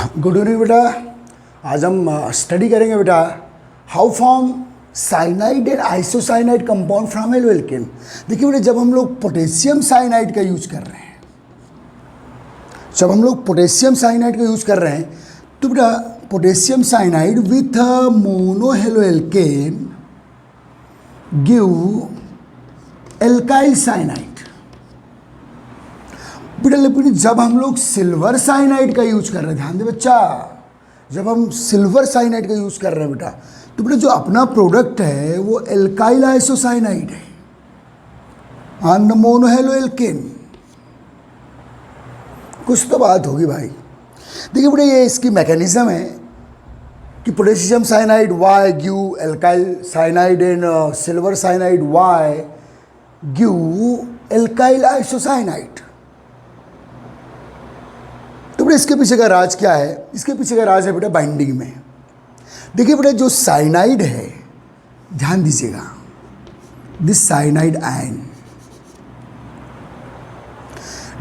Good evening बेटा। आज हम स्टडी करेंगे बेटा how form cyanide and isocyanide compound from alkane. देखिए बेटा, जब हम लोग पोटेशियम साइनाइड का यूज कर रहे हैं तो बेटा potassium cyanide with monohaloalkane give alkyl cyanide. बेटा लेकिन जब हम लोग सिल्वर साइनाइड का यूज कर रहे हैं, ध्यान दे बच्चा, जब हम सिल्वर साइनाइड का यूज कर रहे हैं बेटा, तो बेटा जो अपना प्रोडक्ट है वो एल्काइल आइसोसाइनाइड है ऑन द मोनोहेलोएल्केन। कुछ तो बात होगी भाई। देखिए बेटा, ये इसकी मैकेनिज्म है कि potassium cyanide why give alkyl cyanide and silver cyanide why give alkyl isocyanide. तो बेटा इसके पीछे का राज क्या है? इसके पीछे का राज है बेटा बाइंडिंग में। देखिए बेटा, जो साइनाइड है, ध्यान दीजिएगा, दिस साइनाइड आयन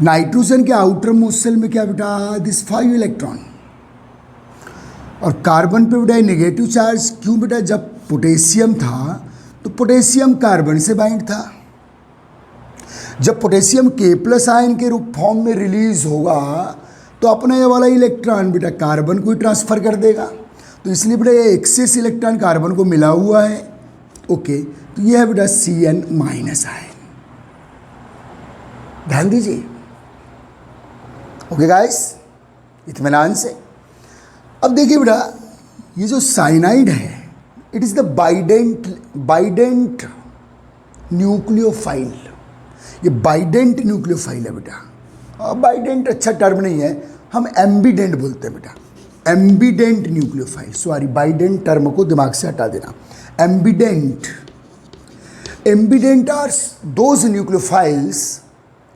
नाइट्रोजन के आउटर मोस्ट शेल में क्या बेटा, दिस 5 इलेक्ट्रॉन, और कार्बन पे बेटा नेगेटिव चार्ज। क्यों बेटा? जब पोटेशियम था तो पोटेशियम कार्बन से बाइंड था। जब पोटेशियम K+ आयन के रूप फॉर्म में रिलीज होगा तो अपना ये वाला इलेक्ट्रॉन बेटा कार्बन को ही ट्रांसफर कर देगा। तो इसलिए बेटा ये एक्सेस इलेक्ट्रॉन कार्बन को मिला हुआ है। ओके, तो ये है बेटा Cn- आयन। ध्यान दीजिए। ओके गाइस, इत्मीनान से। अब देखिए बेटा, ये जो साइनाइड है इट इज द बाइडेंट न्यूक्लियोफाइल। ये बाइडेंट न्यूक्लियोफाइल है बेटा। बाइडेंट अच्छा टर्म नहीं है, हम एम्बीडेंट बोलते हैं बेटा, ambident nucleophile. Sorry, bident term को दिमाग से हटा देना। Ambident are those nucleophiles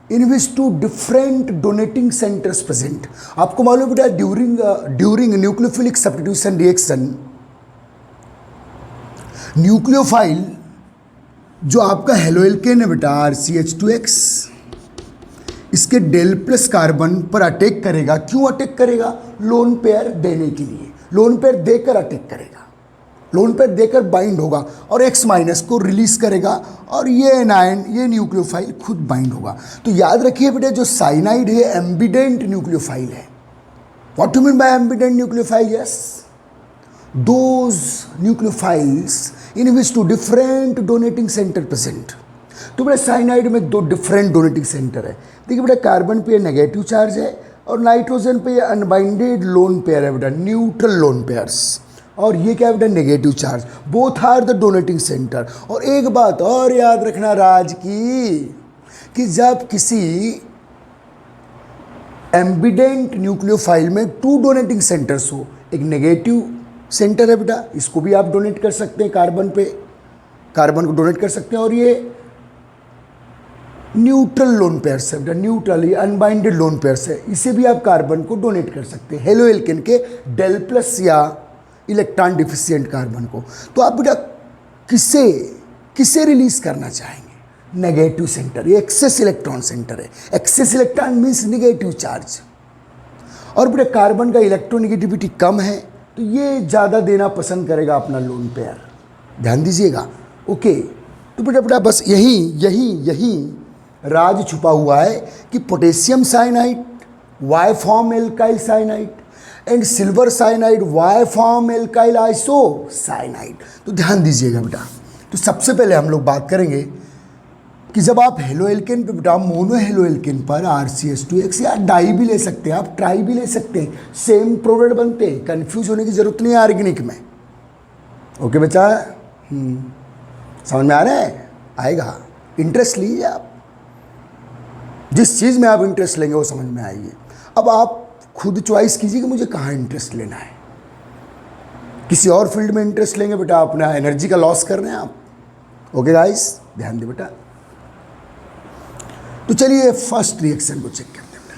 in which two different donating centres present. आपको मालूम है बेटा, during nucleophilic substitution reaction, nucleophile जो आपका हेलोएल्केन है बेटा RCH2X, इसके डेल+ कार्बन पर अटैक करेगा। क्यों अटैक करेगा? लोन पेयर देने के लिए। लोन पेयर देकर अटैक करेगा, लोन पेयर देकर बाइंड होगा और X- को रिलीज करेगा, और ये एनायन, ये न्यूक्लियोफाइल खुद बाइंड होगा। तो याद रखिए बेटा, जो साइनाइड है एम्बीडेंट न्यूक्लियोफाइल है। What do mean by ambident nucleophile? Yes, those nucleophiles in which two different donating centre present. तो बेटा साइनाइड में 2 डिफरेंट डोनेटिंग सेंटर है। देखिए बेटा, कार्बन पे नेगेटिव चार्ज है और नाइट्रोजन पे अनबाइंडेड लोन पेयर है बेटा, न्यूट्रल लोन पेयर्स, और ये क्या है बेटा, negative charge. Both are the donating centre. और एक बात और याद रखना राज की, कि जब किसी एम्बीडेंट न्यूक्लियोफाइल में 2 डोनेटिंग सेंटर्स हो, एक नेगेटिव सेंटर है बेटा, इसको भी आप डोनेट कर सकते हैं, कार्बन पे, कार्बन को डोनेट कर सकते हैं, और ये न्यूट्रल लोन पेयर्स है बेटा, न्यूट्रल, ये अनबाइंडेड लोन पेयर्स है, इसे भी आप कार्बन को डोनेट कर सकते हैं, हेलोएल्केन के डेल+ या इलेक्ट्रॉन डिफिशिएंट कार्बन को। तो आप बेटा किसे रिलीज करना चाहेंगे? Negative centre. ये एक्सेस इलेक्ट्रॉन सेंटर है। Excess electron means negative charge, और बेटा कार्बन का इलेक्ट्रोनेगेटिविटी कम है, तो ये ज़्यादा देना पसंद करेगा अपना लोन पेयर। ध्यान दीजिएगा। ओके, तो बेटा बस यही राज छुपा हुआ है कि potassium cyanide why form alkyl cyanide and silver cyanide why form alkyl isocyanide. तो ध्यान दीजिएगा बेटा। तो सबसे पहले हम लोग बात करेंगे कि जब आप हेलोएल्केन पे बेटा, मोनो हेलोएल्केन पर RCH2X, या डाई भी ले सकते हैं आप, ट्राई भी ले सकते हैं, सेम प्रोडक्ट बनते हैं, कंफ्यूज होने की जरूरत नहीं है ऑर्गेनिक में। ओके बच्चा, समझ में आ रहा है? आएगा। इंटरेस्ट लीजिए आप, जिस चीज़ में आप इंटरेस्ट लेंगे वो समझ में आएगी। अब आप खुद चॉइस कीजिए कि मुझे कहाँ इंटरेस्ट लेना है। किसी और फील्ड में इंटरेस्ट लेंगे बेटा, अपना एनर्जी का लॉस कर रहे हैं आप। ओके गाइस, ध्यान दे बेटा। तो चलिए फर्स्ट रिएक्शन को चेक करते हैं बेटा,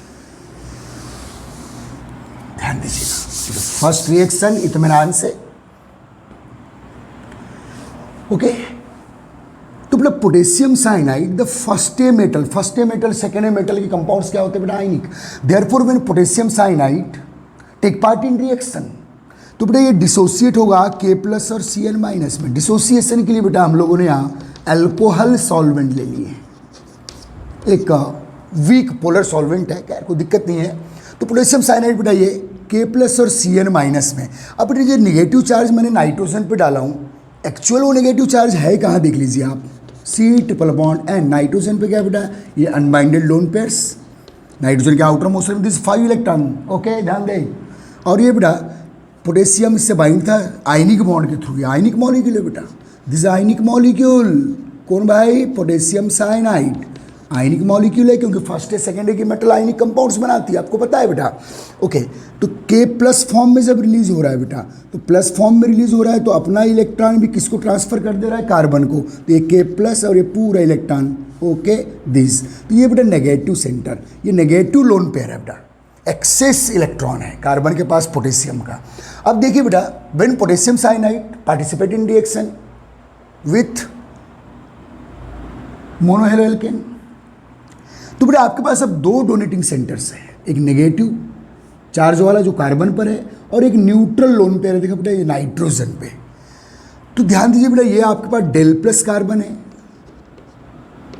ध्यान दीजिएगा। फर्स्ट रिएक्शन इत्मीनान से। ओके, तो बेटा potassium cyanide the first A metal second A metal के कंपाउंड्स क्या होते हैं बेटा? Ionic. Therefore when potassium cyanide take part in reaction. तो बेटा ये डिसोसिएट होगा K+ और Cn- में। डिसोसिएशन के लिए बेटा हम लोगों ने यहाँ अल्कोहल सॉल्वेंट ले लिए, एक वीक पोलर सॉल्वेंट है, क्या कोई दिक्कत नहीं है। तो पोटेशियम साइनाइड बेटा ये K+ और Cn- में। अब बेटा ये नेगेटिव चार्ज मैंने नाइट्रोजन पे डाला हूँ, एक्चुअल वो नेगेटिव चार्ज है कहाँ देख लीजिए आप, C≡N। नाइट्रोजन पे क्या बेटा ये अनबाइंडेड लोन पेयर्स, नाइट्रोजन के आउटर मोस्ट में दिस 5 इलेक्ट्रॉन, ओके ध्यान दें। और ये बेटा पोटेशियम इससे बाइंड था आयनिक बॉन्ड के थ्रू, ये आयनिक मॉलिक्यूल है बेटा, दिस आयनिक मॉलिक्यूल। कौन भाई? पोटेशियम साइनाइड आयनिक मॉलिक्यूल है, क्योंकि फर्स्ट है सेकेंड है की मेटल आयनिक कंपाउंड्स बनाती है, आपको पता है बेटा। ओके, तो K+ फॉर्म में जब रिलीज हो रहा है बेटा, तो प्लस फॉर्म में रिलीज हो रहा है, तो अपना इलेक्ट्रॉन भी किसको ट्रांसफर कर दे रहा है? कार्बन को। तो ये K+ और ये पूरा इलेक्ट्रॉन, ओके दिस। तो ये बेटा नेगेटिव सेंटर, ये नेगेटिव लोन पेयर है बेटा, एक्सेस इलेक्ट्रॉन है कार्बन के पास पोटेशियम का। अब देखिए बेटा, when potassium cyanide participate in reaction with monohalo alkane, तो बेटा आपके पास अब दो डोनेटिंग सेंटर्स हैं, एक नेगेटिव चार्ज वाला जो कार्बन पर है और एक न्यूट्रल लोन पेयर है, देखो बेटा ये नाइट्रोजन पे। तो ध्यान दीजिए बेटा, ये आपके पास Del+ कार्बन है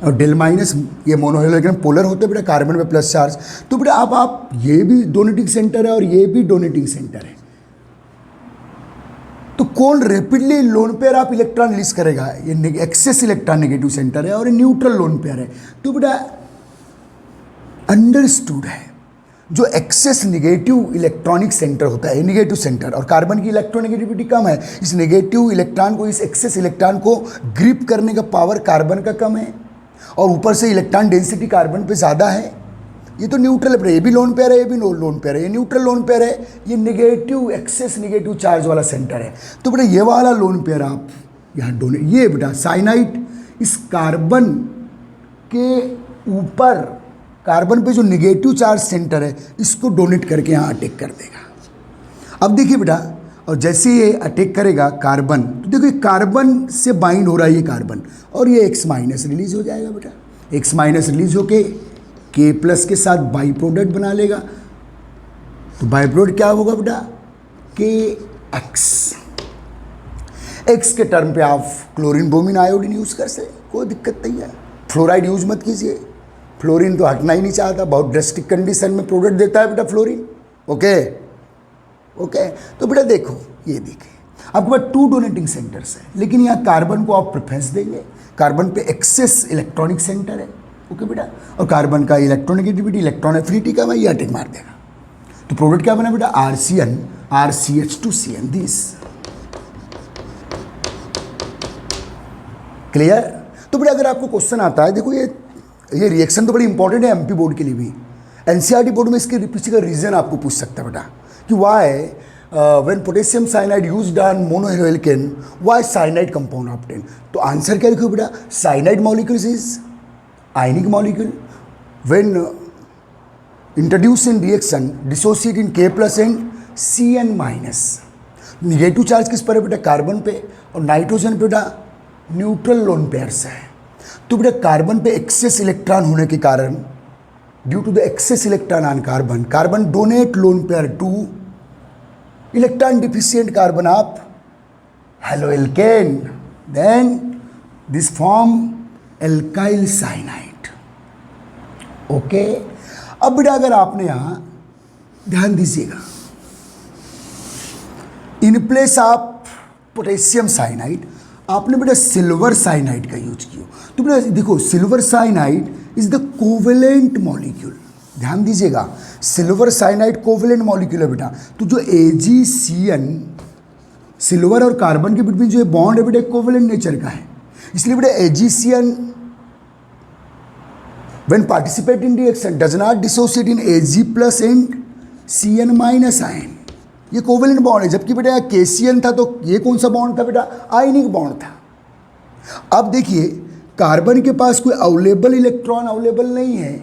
और Del-, ये मोनोहेलो एल्केन पोलर होते हैं बेटा, कार्बन पे प्लस चार्ज। तो बेटा अब आप ये भी डोनेटिंग सेंटर है और ये भी डोनेटिंग सेंटर है, तो कौन रैपिडली लोन पेयर आप इलेक्ट्रॉन रिलीज करेगा? ये एक्सेस इलेक्ट्रॉन नेगेटिव सेंटर है और ये न्यूट्रल लोन पेयर है। तो बेटा अंडरस्टूड है, जो एक्सेस नेगेटिव इलेक्ट्रॉनिक सेंटर होता है, नेगेटिव सेंटर, और कार्बन की इलेक्ट्रोनेगेटिविटी कम है, इस नेगेटिव इलेक्ट्रॉन को, इस एक्सेस इलेक्ट्रॉन को ग्रिप करने का पावर कार्बन का कम है, और ऊपर से इलेक्ट्रॉन डेंसिटी कार्बन पे ज़्यादा है। ये तो न्यूट्रल है, ये भी लोन पेयर है, ये भी लोन पेयर है, ये न्यूट्रल लोन पेयर है, ये नेगेटिव एक्सेस नेगेटिव चार्ज वाला सेंटर है। तो बेटा ये वाला लोन पेयर आप यहाँ डोनेट, ये बेटा साइनाइड इस कार्बन के ऊपर, कार्बन पे जो नेगेटिव चार्ज सेंटर है, इसको डोनेट करके यहाँ अटैक कर देगा। अब देखिए बेटा, और जैसे ये अटैक करेगा कार्बन, तो देखो ये कार्बन से बाइंड हो रहा है ये कार्बन, और ये X- रिलीज हो जाएगा बेटा, X- रिलीज होके K+ के साथ बाई प्रोडक्ट बना लेगा। तो बाई प्रोडक्ट क्या होगा बेटा? KX। X के टर्म पे आप क्लोरीन ब्रोमीन आयोडीन यूज़ कर सकते, कोई दिक्कत नहीं है। फ्लोराइड यूज मत कीजिए, फ्लोरीन तो हटना ही नहीं चाहता, बहुत ड्रेस्टिक कंडीशन में प्रोडक्ट देता है बेटा फ्लोरीन, ओके ओके। तो बेटा देखो, ये देखिए आपके पास 2 डोनेटिंग सेंटर्स है, लेकिन यहाँ कार्बन को आप प्रेफरेंस देंगे, कार्बन पे एक्सेस इलेक्ट्रॉनिक सेंटर है, ओके बेटा, और कार्बन का इलेक्ट्रोनेगेटिविटी, इलेक्ट्रॉन एफिनिटी का ये अटैक मार देगा। तो प्रोडक्ट क्या बना बेटा? RCN, RCH2CN, this clear. तो बेटा अगर आपको क्वेश्चन आता है, देखो ये रिएक्शन तो बड़ी इंपॉर्टेंट है एमपी बोर्ड के लिए भी, एनसीईआरटी बोर्ड में इसके पीछे का रीजन आपको पूछ सकता है बेटा, कि why when potassium cyanide used on monohalo alkane why cyanide compound obtain. तो आंसर क्या लिखो बेटा? Cyanide molecules is ionic molecule when introduced in reaction dissociate in K+ and Cn-। Negative charge किस पर है बेटा? कार्बन पे, और नाइट्रोजन पे बेटा न्यूट्रल लोन पेयर्स है। तो बेटा कार्बन पे एक्सेस इलेक्ट्रॉन होने के कारण, due to the excess electron on carbon, carbon donate lone pair to electron deficient carbon of haloalkane, then this form alkyl cyanide, okay. अब बेटा अगर आपने यहां ध्यान दीजिएगा, in place of potassium cyanide आपने बेटा सिल्वर साइनाइड का यूज किया। तो बेटा देखो, silver cyanide is the covalent molecule, ध्यान दीजिएगा, सिल्वर साइनाइड कोवेलेंट मॉलिक्यूल है बेटा। तो जो AgCN, सिल्वर और कार्बन के बीच में जो बॉन्ड है बेटा कोवेलेंट नेचर का है, इसलिए बेटा AgCN when participate in reaction does not dissociate in Ag+ and Cn- ion, ये कोवेलेंट बॉन्ड है। जबकि बेटा KCN था, तो ये कौन सा बॉन्ड था बेटा? आयनिक बॉन्ड था। अब देखिए कार्बन के पास कोई अवेलेबल इलेक्ट्रॉन अवेलेबल नहीं है,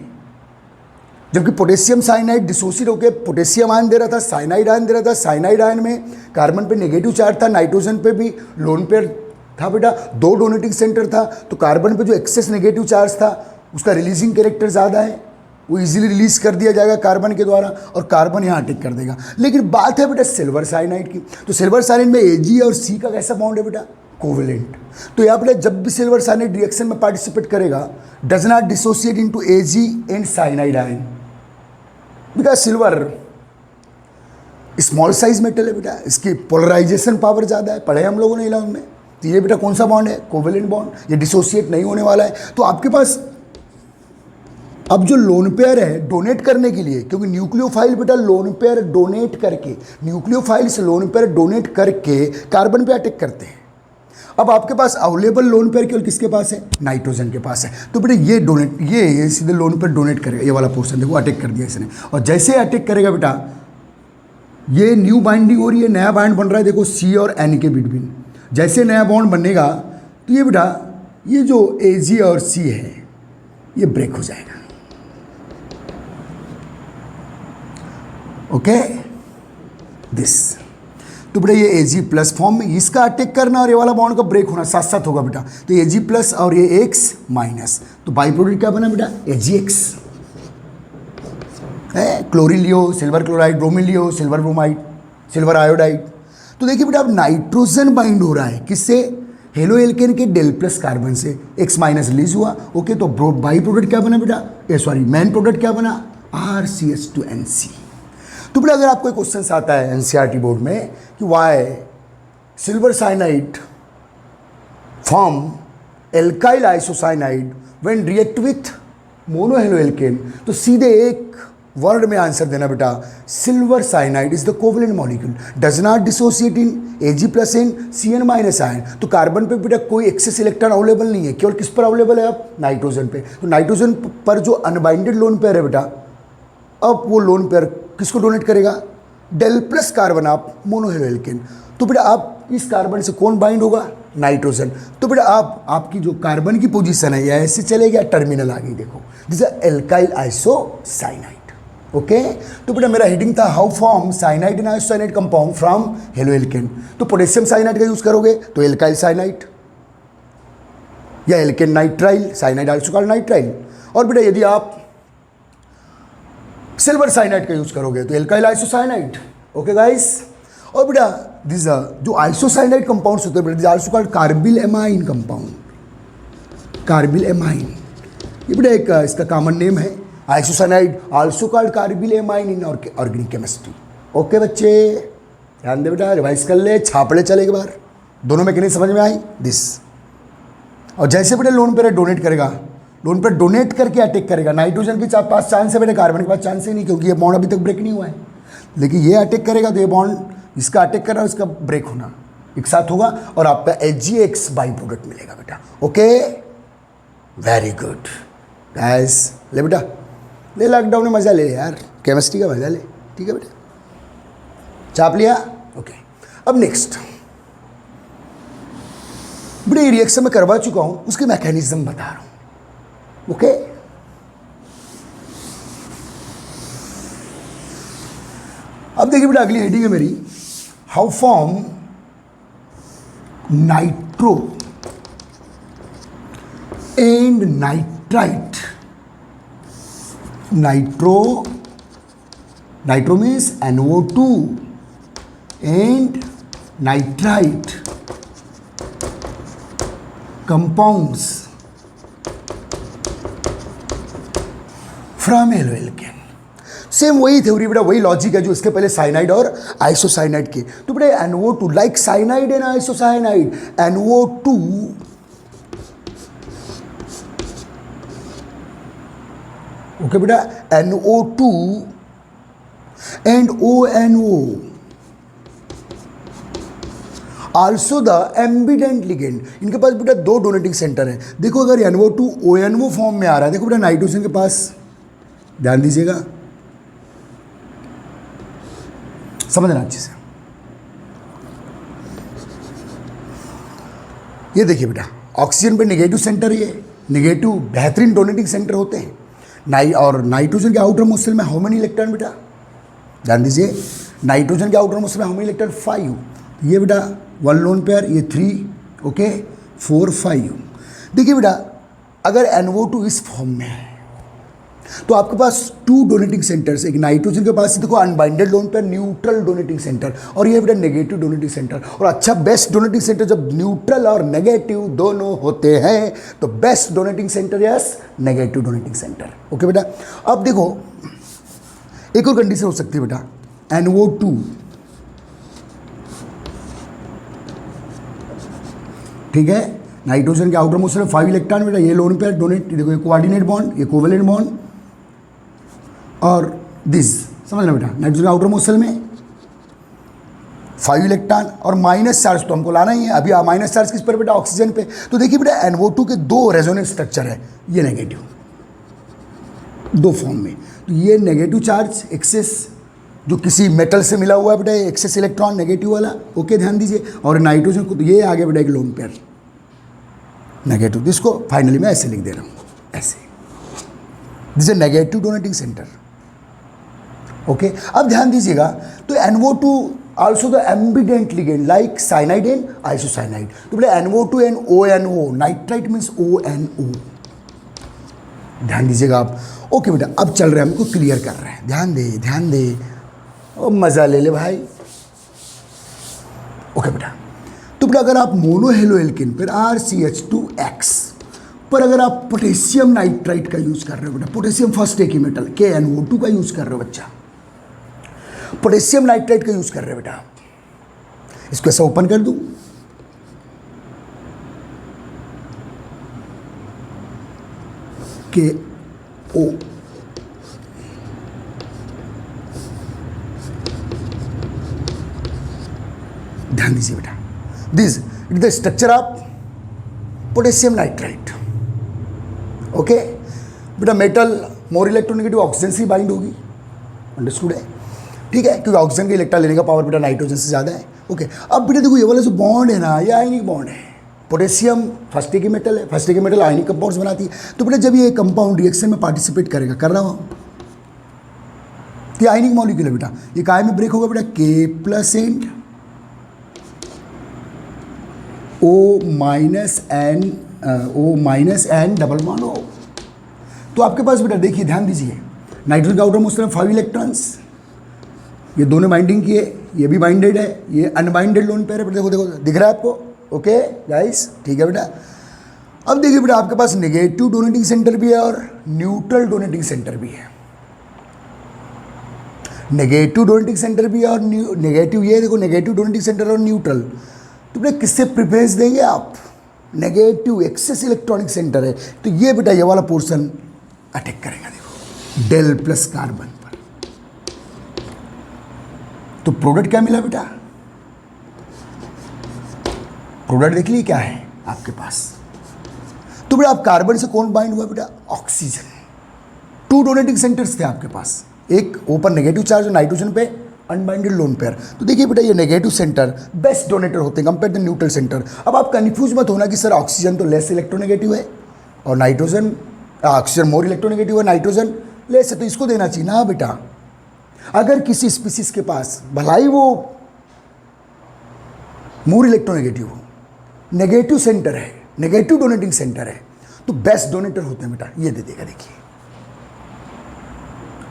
जबकि पोटेशियम साइनाइड डिसोसिएट होकर पोटेशियम आयन दे रहा था, साइनाइड आयन दे रहा था। साइनाइड आयन में कार्बन पे नेगेटिव चार्ज था, नाइट्रोजन पे भी लोन पेयर था बेटा, 2 डोनेटिंग सेंटर था। तो कार्बन पे जो एक्सेस नेगेटिव चार्ज था उसका रिलीजिंग कैरेक्टर ज़्यादा है, वो इजीली रिलीज कर दिया जाएगा कार्बन के द्वारा और कार्बन यहाँ अटैक कर देगा। लेकिन बात है बेटा सिल्वर साइनाइड की, तो सिल्वर साइनाइड में Ag और C का कैसा बॉन्ड है बेटा, कोवेलेंट। तो यहाँ पे जब भी सिल्वर साइनाइड रिएक्शन में पार्टिसिपेट करेगा does not dissociate into Ag and cyanide ion, because silver small size metal है बेटा, इसकी पोलराइजेशन पावर ज़्यादा है, पढ़े हम लोगों ने इलेवन में। तो ये बेटा कौन सा बॉन्ड है, कोवेलेंट बॉन्ड, ये डिसोसिएट नहीं होने वाला है। तो आपके पास अब जो लोन पेयर है डोनेट करने के लिए, क्योंकि न्यूक्लियोफाइल बेटा लोन पेयर डोनेट करके, न्यूक्लियोफाइल से लोन पेयर डोनेट करके कार्बन पे अटैक करते हैं। अब आपके पास अवेलेबल लोन पेयर केवल किसके पास है, नाइट्रोजन के पास है। तो बेटा ये डोनेट, ये सीधे लोन पेयर डोनेट करेगा, ये वाला पोर्शन देखो अटैक कर दिया इसने, और जैसे अटैक करेगा बेटा ये न्यू बाइंडिंग हो रही है, नया बॉन्ड बन रहा है देखो C और N के बिटवीन। जैसे नया बॉन्ड बनेगा तो ये बेटा ये जो Ag और C है ये ब्रेक हो जाएगा। ओके दिस, तो बेटा ये Ag प्लस फॉर्म में इसका अटैक करना और ये वाला बॉन्ड का ब्रेक होना साथ साथ होगा बेटा। तो Ag प्लस और ये X माइनस, तो बाई प्रोडक्ट क्या बना बेटा, AgX है। क्लोरीन लियो, सिल्वर क्लोराइड, ब्रोमीन लियो, सिल्वर ब्रोमाइड, सिल्वर आयोडाइड। तो देखिए बेटा अब नाइट्रोजन बाइंड हो रहा है किससे, हेलो एल्केन के डेल प्लस कार्बन से, X माइनस रिलीज हुआ। ओके, तो बाई प्रोडक्ट क्या बना बेटा, सॉरी मेन प्रोडक्ट क्या बना, RCH2NC। तो बेटा अगर आपको क्वेश्चन आता है एनसीईआरटी बोर्ड में कि why silver cyanide form alkyl isocyanide when react with monohaloalkane, तो सीधे एक वर्ड में आंसर देना बेटा, silver cyanide is the covalent molecule, does not dissociate in Ag plus in Cn minus ion. तो कार्बन पे बेटा कोई एक्सेस इलेक्ट्रॉन अवेलेबल नहीं है, केवल किस पर अवेलेबल है अब, नाइट्रोजन पे। तो नाइट्रोजन पर जो अनबाइंडेड लोन पेयर है बेटा, अब वो लोन पेयर किसको डोनेट करेगा, डेल प्लस कार्बन आप मोनोहेलोएल्केन। तो बेटा आप इस कार्बन से कौन बाइंड होगा, नाइट्रोजन। तो बेटा आप आपकी जो कार्बन की पोजीशन है या ऐसे चले गया, टर्मिनल आ गई देखो, this is alkyl isocyanide. Okay, तो बेटा मेरा हेडिंग था how form cyanide and isocyanide compound from haloalkane. तो पोटेशियम साइनाइड का यूज करोगे तो एल्काइल साइनाइड या alkane nitrile, cyanide also called nitrile. और बेटा यदि आप सिल्वर साइनाइड का यूज करोगे तो एल्काइल आइसोसाइनाइड। ओके गाइस, और बेटा दिस जो आइसोसाइनाइड कंपाउंड्स होते हैं बेटा, this also called carbyl amine compound, carbyl amine, ये बेटा एक इसका कॉमन नेम है। Isocyanide also called carbyl amine in organic chemistry. Okay बच्चे ध्यान दे बेटा, रिवाइज कर ले, छाप ले चल एक बार, दोनों में कितनी समझ में आई दिस। और जैसे बेटा लोन पेयर डोनेट करेगा, लोन पेयर डोनेट करके अटैक करेगा, नाइट्रोजन के पास चांस है बेटा, कार्बन के पास चांस ही नहीं, क्योंकि ये बॉन्ड अभी तक ब्रेक नहीं हुआ है। लेकिन ये अटैक करेगा तो ये बॉन्ड इसका अटैक कर रहा है, इसका ब्रेक होना एक साथ होगा और आपका HgX बाई प्रोडक्ट मिलेगा बेटा। ओके वेरी गुड गाइस, ले बेटा ले, लॉकडाउन में मज़ा ले यार, केमिस्ट्री का मज़ा ले, ठीक है बेटा, चाप लिया। ओके, अब नेक्स्ट बेटा ये रिएक्शन में करवा चुका हूँ, उसके मैकेनिज्म बता रहा हूँ। ओके, अब देखिए बेटा अगली हेडिंग है मेरी, how form nitro and nitrite. Nitro means NO2 and nitrite compounds from haloalkane. Same वही थ्योरी बेटा, वही लॉजिक है जो इसके पहले साइनाइड और आइसोसाइनाइड के। तो बेटा NO2 like cyanide and isocyanide, NO2 okay बेटा, NO2 and ONO also the ambient ligand. इनके पास बेटा दो डोनेटिंग सेंटर है। देखो अगर NO2 ONO फॉर्म में आ रहा है, देखो बेटा नाइट्रोजन के पास, ध्यान दीजिएगा, समझना अच्छे से। ये देखिए बेटा ऑक्सीजन पे नेगेटिव सेंटर, ये नेगेटिव बेहतरीन डोनेटिंग सेंटर होते हैं। और नाइट्रोजन के आउटर मोस्ट सेल में हाउ मेनी इलेक्ट्रॉन बेटा, ध्यान दीजिए, नाइट्रोजन के आउटर मोस्ट सेल में हाउ मेनी इलेक्ट्रॉन, 5। ये बेटा 1 लोन पेयर, ये 3, ओके 4 5। देखिए बेटा अगर NO2 इस फॉर्म में है तो आपके पास 2 डोनेटिंग सेंटर्स, एक नाइट्रोजन के पास देखो unbonded lone pair neutral donating centre, और ये बेटा नेगेटिव डोनेटिंग सेंटर। और अच्छा बेस्ट डोनेटिंग सेंटर जब न्यूट्रल और नेगेटिव दोनों होते हैं तो best donating centre yes negative donating centre. Okay बेटा, अब देखो एक और कंडीशन हो सकती है बेटा, NO2 ठीक है, नाइट्रोजन के आउटर मोस्ट में 5 इलेक्ट्रॉन बेटा, ये लोन पेयर डोनेट, देखो ये कोऑर्डिनेट बॉन्ड, ये कोवेलेंट बॉन्ड, और दिस समझना बेटा, नाइट्रोजन आउटर मोस्ट में 5 इलेक्ट्रॉन और माइनस चार्ज तो हमको लाना ही है। अभी माइनस चार्ज किस पर बेटा, ऑक्सीजन पे। तो देखिए बेटा NO2 के 2 रेजोनेंस स्ट्रक्चर है, ये नेगेटिव 2 फॉर्म में। तो ये नेगेटिव चार्ज एक्सेस जो किसी मेटल से मिला हुआ है बेटा, एक्सेस इलेक्ट्रॉन नेगेटिव वाला, ओके ध्यान दीजिए। और नाइट्रोजन को तो ये आ गया बेटा एक लोन पेयर नेगेटिव, जिसको फाइनली मैं ऐसे लिख दे रहा हूँ, ऐसे, this is negative donating centre. Okay, अब ध्यान दीजिएगा, तो NO2 also the ambient ligand like cyanide and isocyanide. तो बेटा NO2 and ONO, nitrite means ONO, ध्यान दीजिएगा आप। ओके बेटा, अब चल रहे हैं, हमको क्लियर कर रहे हैं, ध्यान दे और मज़ा ले ले भाई। ओके बेटा, तो बेटा अगर आप मोनो हेलो एल्केन पर RCH2X पर अगर आप पोटेशियम नाइट्राइट का यूज़ कर रहे हो बेटा, पोटेशियम फर्स्ट एक ही मेटल KNO2 का यूज़ कर रहे हो बच्चा, पोटेशियम नाइट्राइट का यूज़ कर रहे हो बेटा, इसको ऐसा ओपन कर दूं, KO, ध्यान दीजिए बेटा, this is the structure of potassium nitrite. Okay बेटा, मेटल मोर इलेक्ट्रोनेगेटिव ऑक्सीजन से बाइंड होगी, अंडरस्टूड है, ठीक है, क्योंकि ऑक्सीजन के इलेक्ट्रॉन लेने का पावर बेटा नाइट्रोजन से ज़्यादा है। ओके, अब बेटा देखो ये वाला जो बॉन्ड है ना, ये आयनिक बॉन्ड है, पोटेशियम फर्स्ट की मेटल है, फर्स्ट की मेटल आयनिक कंपाउंड्स बनाती है। तो बेटा जब ये कंपाउंड रिएक्शन में पार्टिसिपेट करेगा, कर रहा हूँ, ये आयनिक मॉलिक्यूल है बेटा, ये काय में ब्रेक होगा बेटा, K+ and O- N double bond O। तो आपके पास बेटा देखिए, ध्यान दीजिए, नाइट्रोजन का आउटर मोस्ट में 5 इलेक्ट्रॉन्स, ये दोनों बाइंडिंग किए, ये भी बाइंडेड है, ये अनबाइंडेड लोन पेयर है, देखो दिख रहा है आपको। ओके गाइस, ठीक है बेटा। अब देखिए बेटा, आपके पास नेगेटिव डोनेटिंग सेंटर भी है और न्यूट्रल डोनेटिंग सेंटर भी है, नेगेटिव डोनेटिंग सेंटर भी है और नेगेटिव, ये देखो नेगेटिव डोनेटिंग सेंटर और न्यूट्रल। तो बेटा किससे प्रेफरेंस देंगे आप, नेगेटिव एक्सेस इलेक्ट्रॉनिक सेंटर है, तो ये बेटा ये वाला पोर्शन अटैक करेगा, देखो डेल प्लस कार्बन पर। तो प्रोडक्ट क्या मिला बेटा, प्रोडक्ट देख लीजिए क्या है आपके पास। तो बेटा आप कार्बन से कौन बाइंड हुआ बेटा, ऑक्सीजन। 2 डोनेटिंग सेंटर्स थे आपके पास, एक ऊपर नेगेटिव चार्ज और नाइट्रोजन पे अनबाइंडेड लोन पेयर। तो देखिए बेटा ये नेगेटिव सेंटर बेस्ट डोनेटर होते हैं कंपेयर द न्यूट्रल सेंटर। अब आप कंफ्यूज मत होना कि सर ऑक्सीजन तो लेस इलेक्ट्रोनेगेटिव है और नाइट्रोजन, ऑक्सीजन मोर इलेक्ट्रोनेगेटिव है, नाइट्रोजन लेस है, तो इसको देना चाहिए ना बेटा। अगर किसी स्पीसीज के पास भलाई वो मोर इलेक्ट्रोनेगेटिव हो, नेगेटिव सेंटर है, नेगेटिव डोनेटिंग सेंटर है, तो बेस्ट डोनेटर होते हैं बेटा, ये दे देगा, देखिए।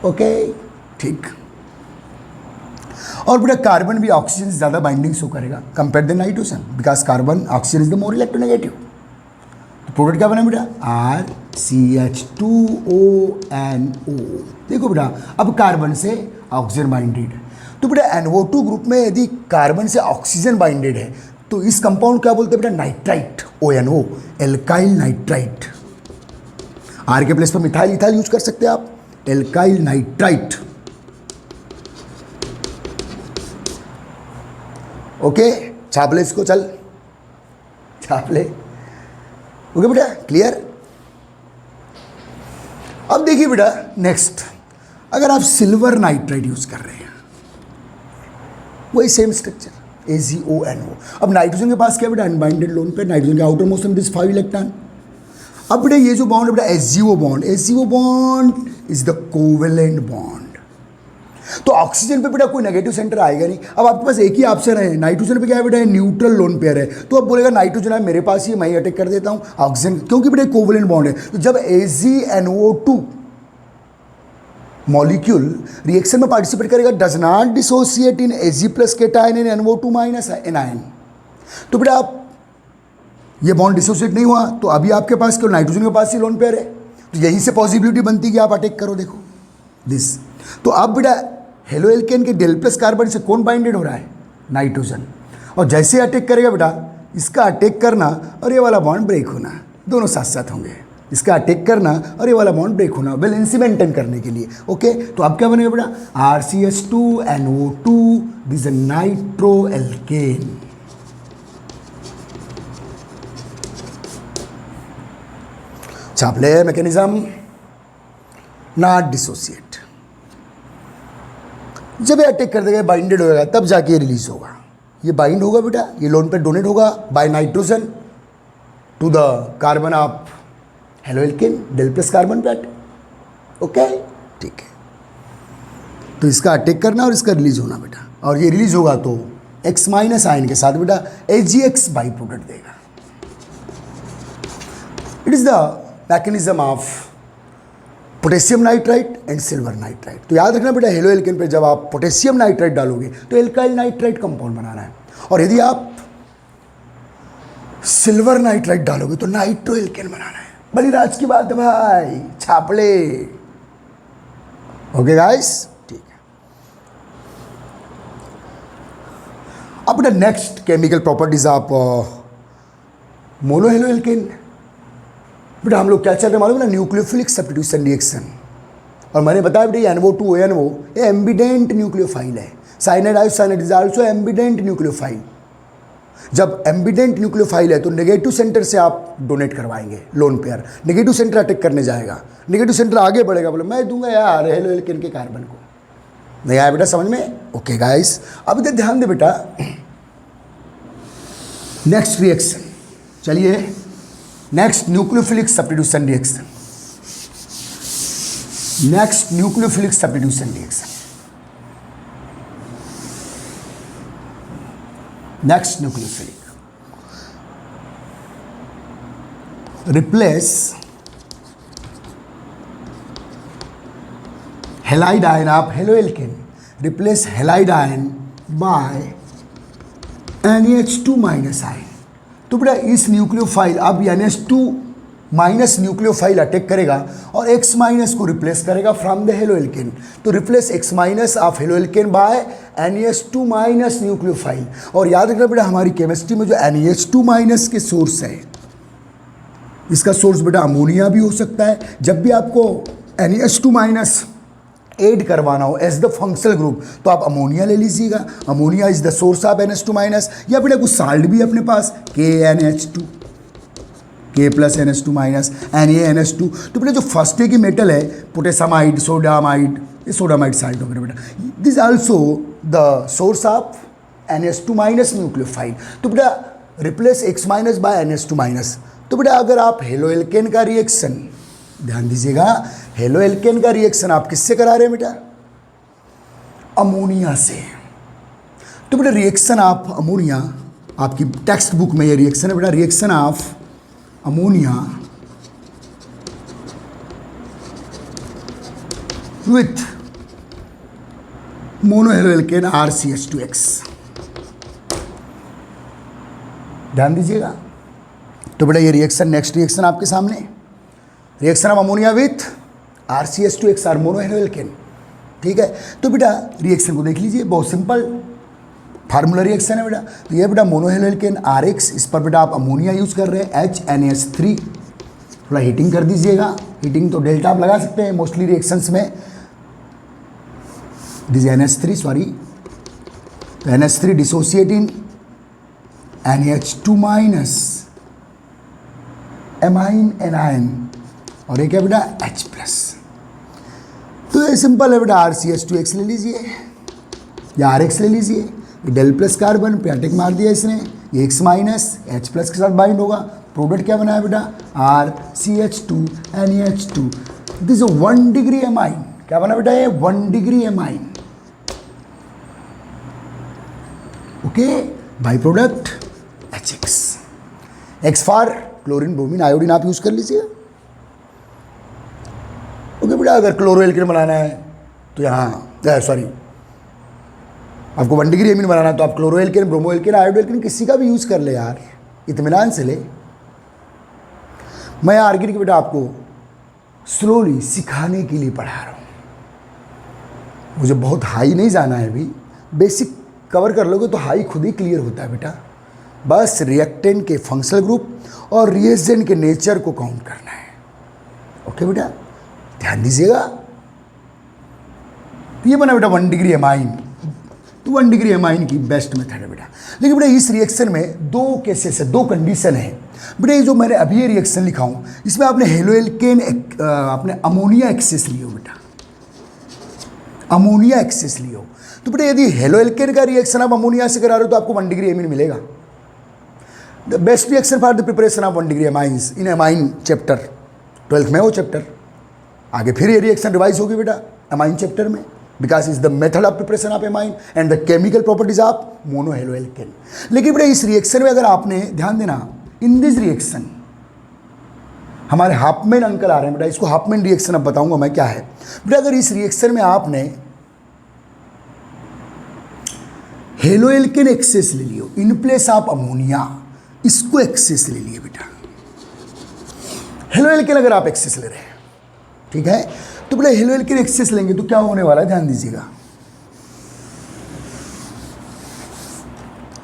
ओके ठीक। और बेटा कार्बन भी ऑक्सीजन से ज़्यादा बाइंडिंग शो करेगा compare the nitrogen, because carbon oxygen is the more electronegative. तो प्रोडक्ट क्या बना बेटा, RCH2ONO। देखो बेटा अब कार्बन से ऑक्सीजन बाइंडेड है, तो बेटा NO2 ग्रुप में यदि कार्बन से ऑक्सीजन बाइंडेड है तो इस कंपाउंड क्या बोलते हैं बेटा, nitrite, ONO, alkyl nitrite. R के प्लेस पर मिथाइल इथाइल यूज कर सकते हैं आप, एल्काइल नाइट्राइट। ओके, छाप ले इसको, चल छाप ले। ओके बेटा, क्लियर। अब देखिए बेटा नेक्स्ट, अगर आप सिल्वर नाइट्राइट यूज कर रहे हैं, वही सेम स्ट्रक्चर AgONO। अब नाइट्रोजन के पास क्या बेटा, अनबाइंडेड लोन पे, नाइट्रोजन के आउटर मोस्ट में दिस 5 इलेक्ट्रॉन। अब बेटा ये जो बॉन्ड है बेटा HGO bond, HGO bond is the covalent bond. तो ऑक्सीजन पे बेटा कोई नेगेटिव सेंटर आएगा नहीं। अब आपके पास एक ही ऑप्शन है, नाइट्रोजन पे क्या है बेटा, न्यूट्रल लोन पेयर है, तो अब बोलेगा नाइट्रोजन है मेरे पास ही, मैं अटैक कर देता हूँ ऑक्सीजन, क्योंकि बेटा कोवेलेंट बॉन्ड है। तो जब AgNO2 मॉलिक्यूल रिएक्शन में पार्टिसिपेट करेगा does not dissociate in Ag plus cation in NO2 minus anion. तो बेटा आप ये बॉन्ड डिसोसिएट नहीं हुआ तो अभी आपके पास केवल नाइट्रोजन के पास ही लोन पेयर है, तो यहीं से पॉसिबिलिटी बनती है कि आप अटैक करो। देखो दिस, तो अब बेटा हेलो एल्केन के डेल प्लस कार्बन से कौन बाइंडेड हो रहा है? नाइट्रोजन। और जैसे अटैक करेगा बेटा, इसका अटैक करना और ये वाला बॉन्ड ब्रेक होना, दोनों साथ साथ होंगे। इसका अटैक करना और ये वाला बॉन्ड ब्रेक होना, बैलेंसी मेंटेन करने के लिए। ओके, तो अब क्या बनेगा बेटा? RCH2NO2, this is nitro alkane. चापले मैकेनिज्म, नॉट डिसोसिएट। जब ये अटैक कर देगा, बाइंडेड होगा, तब जाके ये रिलीज होगा। ये बाइंड होगा बेटा, ये लोन पे डोनेट होगा by nitrogen to the carbon of haloalkane, del plus carbon पे अटैक। ओके, ठीक है। तो इसका अटैक करना और इसका रिलीज होना बेटा, और ये रिलीज होगा तो X माइनस आयन के साथ बेटा AgX बाई प्रोडक्ट देगा। It is the mechanism of potassium nitrite and silver nitrite. तो याद रखना बेटा, हेलो एल्केन पे जब आप पोटेशियम नाइट्राइट डालोगे तो एल्काइल नाइट्राइट कंपाउंड बनाना है, और यदि आप सिल्वर नाइट्राइट डालोगे तो नाइट्रो एल्केन बनाना है। बड़ी राज की बात है भाई, छापले। ओके गाइस, ठीक है। अब बेटा next chemical properties of mono halo alkane. बेटा हम लोग क्या चल रहे हैं मालूम है ना? Nucleophilic substitution reaction. और मैंने बताया बेटा ये NO2ONO ये एम्बिडेंट न्यूक्लियोफाइल है। Cyanide isocyanide is also ambident nucleophile. जब एम्बिडेंट न्यूक्लियोफाइल है तो नेगेटिव सेंटर से आप डोनेट करवाएंगे lone pair. Negative centre attack करने जाएगा, नेगेटिव सेंटर आगे बढ़ेगा, बोले मैं दूंगा यार हेलो एल्केन के कार्बन को। नहीं आया बेटा समझ में? ओके गाइस, अब इधर ध्यान दे बेटा। नेक्स्ट रिएक्शन, चलिए next nucleophilic substitution reaction. Next nucleophilic substitution reaction. Next nucleophilic replace halide ion of halo alkane, replace halide ion bye NH2 minus ion. तो बेटा इस न्यूक्लियोफाइल, अब NH2 माइनस न्यूक्लियोफाइल अटैक करेगा और X माइनस को replace करेगा from the haloalkane. तो replace X minus of haloalkane by NH2 minus nucleophile. और याद रखना बेटा हमारी केमिस्ट्री में जो NH2 माइनस के सोर्स है, इसका सोर्स बेटा अमोनिया भी हो सकता है। जब भी आपको NH2 माइनस ऐड करवाना हो एज द फंक्शनल ग्रुप तो आप अमोनिया ले लीजिएगा। Ammonia is the source of NH2 minus. या बेटा कुछ साल्ट भी अपने पास KNH2, K plus NH2 minus NaNH2। तो बेटा जो फर्स्ट की मेटल है पोटेसामाइड, सोडामाइड, ये सोडामाइड साल्ट हो गया बेटा। This also the source of NH2 minus nucleophile. तो बेटा replace X minus by NH2 minus. तो बेटा अगर आप हेलो एल्केन का रिएक्शन, ध्यान दीजिएगा, हेलो एल्केन का रिएक्शन आप किससे करा रहे हैं बेटा? अमोनिया से। तो बेटा रिएक्शन ऑफ अमोनिया, आपकी टेक्स्ट बुक में ये रिएक्शन है बेटा, reaction of ammonia with mono halo alkane RCH2X। ध्यान दीजिएगा। तो बेटा ये रिएक्शन, नेक्स्ट रिएक्शन आपके सामने, reaction of ammonia with RCH2X और मोनो हेलो एल्केन। ठीक है, तो बेटा रिएक्शन को देख लीजिए, बहुत सिंपल फार्मूला रिएक्शन है बेटा। तो ये बेटा मोनो हेलो एल्केन RX, इस पर बेटा आप अमोनिया यूज़ कर रहे हैं HNH3। थोड़ा हीटिंग कर दीजिएगा, हीटिंग तो डेल्टा आप लगा सकते हैं मोस्टली रिएक्शंस में। दिस NH3 सॉरी, तो NH3 डिसोसिएट इन NH2 माइनस एमाइन एनायन, और एक है बेटा H प्लस। तो ये सिंपल है बेटा, RCH2X ले लीजिए या RX ले लीजिए। डेल प्लस कार्बन पे अटैक मार दिया इसने, ये X माइनस H प्लस के साथ बाइंड होगा। प्रोडक्ट क्या बनाया बेटा? RCH2 NH2। This 1 degree amine. क्या बना बेटा? ये 1 degree amine. Okay, by product HX। X for chlorine, bromine, iodine आप यूज कर लीजिए। ओके बेटा, अगर क्लोरो एल्केन बनाना है तो यहाँ सॉरी, आपको 1 डिग्री एमीन बनाना तो आप chloroalkane, bromoalkane, iodoalkane किसी का भी यूज़ कर ले यार, इत्मीनान से ले। मैं आर्गेनिक बेटा आपको स्लोली सिखाने के लिए पढ़ा रहा हूँ, मुझे बहुत हाई नहीं जाना है अभी, बेसिक कवर कर लोगे तो हाई खुद ही क्लियर होता है बेटा। बस रिएक्टेंट के फंक्शनल ग्रुप और रिएजेंट के नेचर को काउंट करना है। ओके बेटा, ध्यान दीजिएगा। ये बना बेटा 1 डिग्री एमाइन, तो 1 डिग्री एमाइन की बेस्ट मेथड है बेटा। लेकिन बेटा इस रिएक्शन में 2 केसेस है, 2 कंडीशन है बेटा। ये जो मैंने अभी ये रिएक्शन लिखा हूँ इसमें आपने हेलोएल्केन आपने अमोनिया एक्सेस लियो बेटा, अमोनिया एक्सेस लियो। तो बेटा यदि हेलोएल्केन का रिएक्शन आप अमोनिया से करा रहे हो तो आपको 1 डिग्री एमीन मिलेगा। The best reaction for the preparation of 1 degree amines in amine chapter 12th में वो चैप्टर, आगे फिर ये रिएक्शन रिवाइज होगी बेटा एमाइन चैप्टर में, because is the method of preparation of amine and the chemical properties of monohaloalkane. लेकिन बेटा इस रिएक्शन में अगर आपने ध्यान देना, इन दिस रिएक्शन हमारे हाफमैन अंकल आ रहे हैं बेटा, इसको हाफमैन रिएक्शन अब बताऊंगा मैं क्या है बेटा। अगर इस रिएक्शन में आपने हेलोएल्केन एक्सेस ले लियो इन प्लेस ऑफ अमोनिया, इसको एक्सेस ले लिए बेटा, हेलोएल्केन अगर आप एक्सेस ले रहे हैं, ठीक है, तो बेटा हेलोएल्केन एक्सेस लेंगे तो क्या होने वाला है, ध्यान दीजिएगा।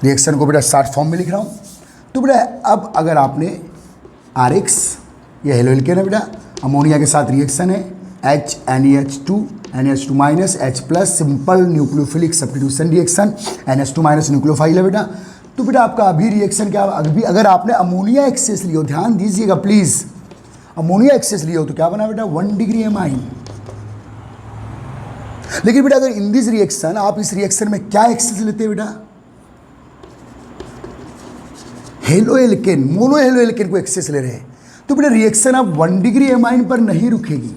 रिएक्शन को बेटा शॉर्ट फॉर्म में लिख रहा हूं। तो बेटा अब अगर आपने RX, ये हेलोएल्केन है बेटा, अमोनिया के साथ रिएक्शन है, NaH2 minus H plus, simple nucleophilic substitution reaction, NH2 minus nucleophile है बेटा। तो बेटा आपका अभी रिएक्शन क्या, अभी अगर आपने अमोनिया एक्सेस लियो, ध्यान दीजिएगा प्लीज, अमोनिया एक्सेस लियो तो क्या बना बेटा 1 डिग्री एमाइन। लेकिन बेटा अगर इन दिस रिएक्शन आप इस रिएक्शन में क्या एक्सेस लेते हैं बेटा, हेलोएल्केन, मोनोहेलोएल्केन को एक्सेस ले रहे हैं, तो बेटा रिएक्शन अब 1 डिग्री एमाइन पर नहीं रुकेगी,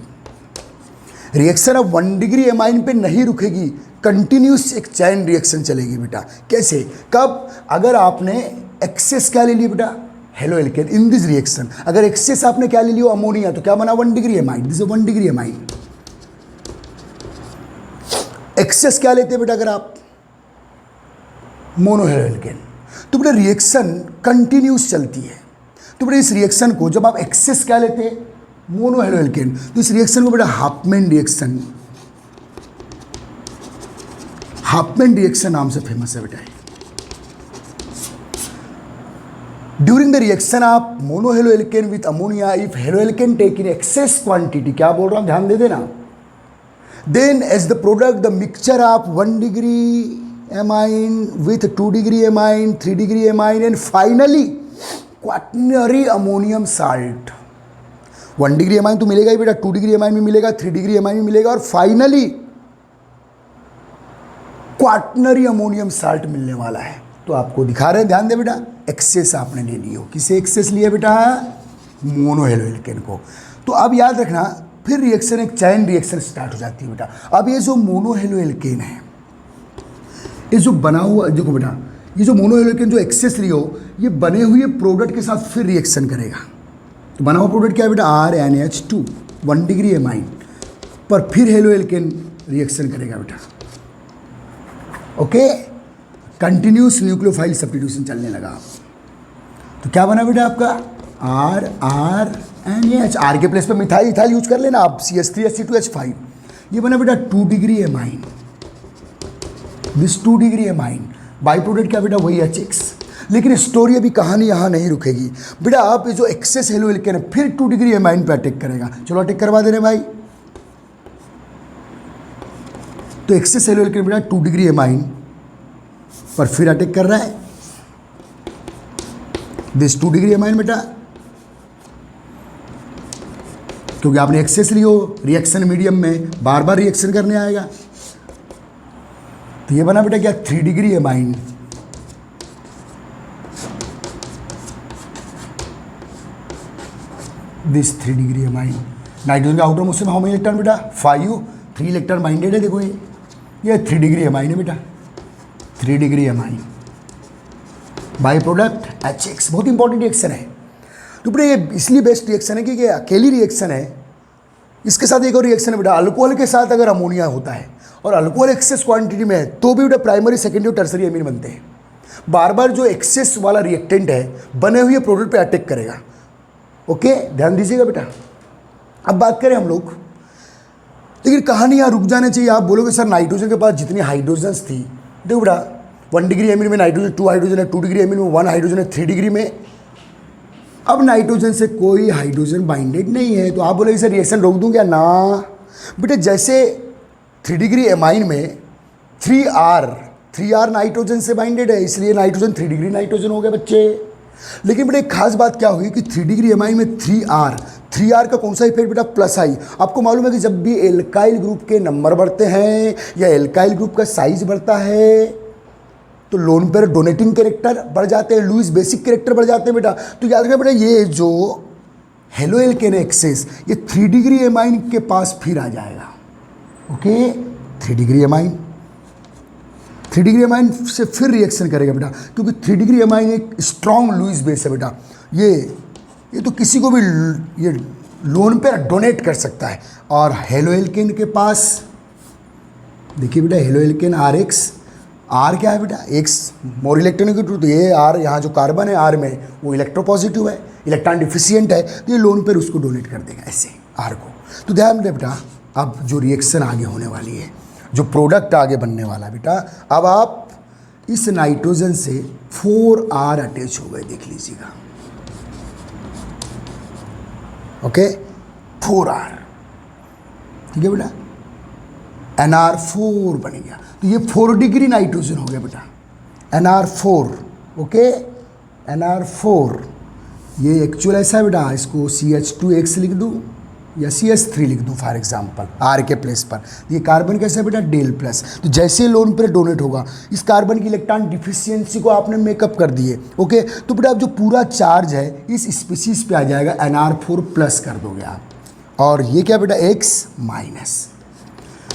रिएक्शन अब 1 डिग्री एमाइन पे नहीं रुकेगी, कंटिन्यूस एक चैन रिएक्शन चलेगी बेटा। कैसे, कब, अगर आपने एक्सेस क्या ले लिया बेटा हेलोएल्केन इन दिस रिएक्शन, अगर एक्सेस आपने क्या ले लिया अमोनिया, तो क्या बना 1 degree amine, this is 1 degree amine. Excess क्या लेते हैं बेटा अगर आप मोनोहेलोएल्केन, तो बेटा रिएक्शन कंटिन्यूस चलती है। तो बेटा इस रिएक्शन को जब आप एक्सेस क्या लेते हैं मोनोहेलोएल्केन, तो इस रिएक्शन को बेटा हाफमैन रिएक्शन, हाफमैन रिएक्शन नाम से फेमस है बेटा। During the reaction of monohaloalkane with ammonia, if haloalkane take in excess quantity, क्या बोल रहा हूं ध्यान दे देना, then as the product the mixture of 1 degree amine with 2 degree amine, 3 degree amine and finally quaternary ammonium salt. 1 degree amine तो मिलेगा ही बेटा, 2 डिग्री एमाइन भी मिलेगा, 3 डिग्री एमाइन भी मिलेगा, और फाइनली क्वाटर्नरी अमोनियम साल्ट मिलने वाला है। तो आपको दिखा रहे हैं, ध्यान दे बेटा, एक्सेस आपने ले लियो, किसे एक्सेस लिया बेटा मोनोहेलोएल्केन को। तो अब याद रखना, फिर रिएक्शन एक चैन रिएक्शन स्टार्ट हो जाती है बेटा। अब ये जो मोनोहेलोएल्केन है, ये जो बना हुआ, देखो बेटा ये जो मोनोहेलोएल्केन जो एक्सेस लियो, ये बने हुए प्रोडक्ट के साथ फिर रिएक्शन करेगा। तो बना हुआ प्रोडक्ट क्या है बेटा RNH2 1 डिग्री एमाइन पर फिर हेलोएल्केन रिएक्शन करेगा बेटा। ओके, कंटिन्यूस न्यूक्लियोफाइल सब्स्टिट्यूशन चलने लगा। तो क्या बना बेटा आपका RNH, R के प्लेस पे मिथाइल इथाइल यूज कर लेना आप, CH3H2H5। ये बना बेटा 2 degree amine, this 2 degree amine, by product क्या बेटा वही HX। लेकिन स्टोरी अभी कहानी यहाँ नहीं रुकेगी बेटा। आप जो एक्सेस हेलोएल्केन है फिर 2 डिग्री एमाइन पे अटैक करेगा। चलो अटैक करवा दे रहे भाई। तो एक्सेस हेलोएल्केन बेटा 2 डिग्री एमाइन पर फिर अटैक कर रहा है, दिस 2 डिग्री एमाइन बेटा, क्योंकि आपने एक्सेस लियो, रिएक्शन मीडियम में बार बार रिएक्शन करने आएगा। तो ये बना बेटा क्या 3 degree amine, this 3 degree amine. Nitrogen का आउटर मोस्ट में हाउ मेनी इलेक्ट्रॉन बेटा 5, 3 इलेक्ट्रॉन बाइंडेड है। देखो ये 3 डिग्री एमाइन है बेटा, 3 degree amine, by product HX। बहुत इंपॉर्टेंट रिएक्शन है। तो बेटा ये इसलिए बेस्ट रिएक्शन है क्योंकि अकेली रिएक्शन है इसके साथ एक और रिएक्शन है बेटा, अल्कोहल के साथ अगर अमोनिया होता है और अल्कोहल एक्सेस क्वांटिटी में है तो भी बेटा प्राइमरी सेकेंडरी और टर्सरी एमीन बनते हैं। बार बार जो एक्सेस वाला रिएक्टेंट है बने हुए प्रोडक्ट पे अटैक करेगा। ओके, ध्यान दीजिएगा बेटा। अब बात करें हम लोग, लेकिन कहानी यहाँ रुक जाने चाहिए। आप बोलोगे सर नाइट्रोजन के पास जितनी हाइड्रोजन्स थी, देखो बेटा 1 डिग्री एमीन में नाइट्रोजन 2 हाइड्रोजन है, 2 डिग्री एमीन में 1 हाइड्रोजन है, 3 डिग्री में अब नाइट्रोजन से कोई हाइड्रोजन बाइंडेड नहीं है। तो आप बोलोगे सर रिएक्शन रोक दूँ क्या? ना बेटा, जैसे 3 डिग्री एमाइन में 3R नाइट्रोजन से बाइंडेड है, इसलिए नाइट्रोजन 3 डिग्री नाइट्रोजन हो गया बच्चे। लेकिन बेटा एक खास बात क्या हुई कि 3 डिग्री एमाइन में 3R का कौन सा इफेक्ट बेटा? प्लस आई। आपको मालूम है कि जब भी एल्काइल ग्रुप के नंबर बढ़ते हैं या एल्काइल ग्रुप का साइज बढ़ता है तो लोन पेयर डोनेटिंग कैरेक्टर बढ़ जाते हैं, लुईस बेसिक कैरेक्टर बढ़ जाते हैं बेटा। तो याद रखना बेटा, ये जो हेलो एल्केन एक्सेस ये 3 डिग्री एमाइन के पास फिर आ जाएगा। ओके, 3 डिग्री एमाइन से फिर रिएक्शन करेगा बेटा, क्योंकि 3 डिग्री एमाइन एक स्ट्रॉन्ग लुईस बेस है बेटा। ये तो किसी को भी ये लोन पे डोनेट कर सकता है। और हेलो एल्केन के पास देखिए बेटा, हेलो एल्केन R क्या है बेटा? X more electronegative. तो ये R यहाँ जो कार्बन है R में वो इलेक्ट्रोपॉजिटिव है, इलेक्ट्रॉन डिफिशियंट है, तो ये लोन पर उसको डोनेट कर देगा ऐसे R को। तो ध्यान दे बेटा, अब जो रिएक्शन आगे होने वाली है, जो प्रोडक्ट आगे बनने वाला है बेटा, अब आप इस नाइट्रोजन से 4R अटैच हो गए, देख लीजिएगा। ओके, 4R, ठीक है बेटा, NR4 बन गया। तो ये 4 डिग्री नाइट्रोजन हो गया बेटा, NR4। ओके, NR4 ये एक्चुअल ऐसा है बेटा, इसको CH2X लिख दूँ या CH3 लिख दूँ फॉर एग्जांपल R के प्लेस पर। ये कार्बन कैसा है बेटा? Del plus. तो जैसे लोन पर डोनेट होगा, इस कार्बन की इलेक्ट्रॉन डिफिशियंसी को आपने मेकअप कर दिए। ओके, तो बेटा अब जो पूरा चार्ज है इस स्पीसीज पे आ जाएगा, NR4 प्लस कर दोगे आप। और ये क्या बेटा? X minus.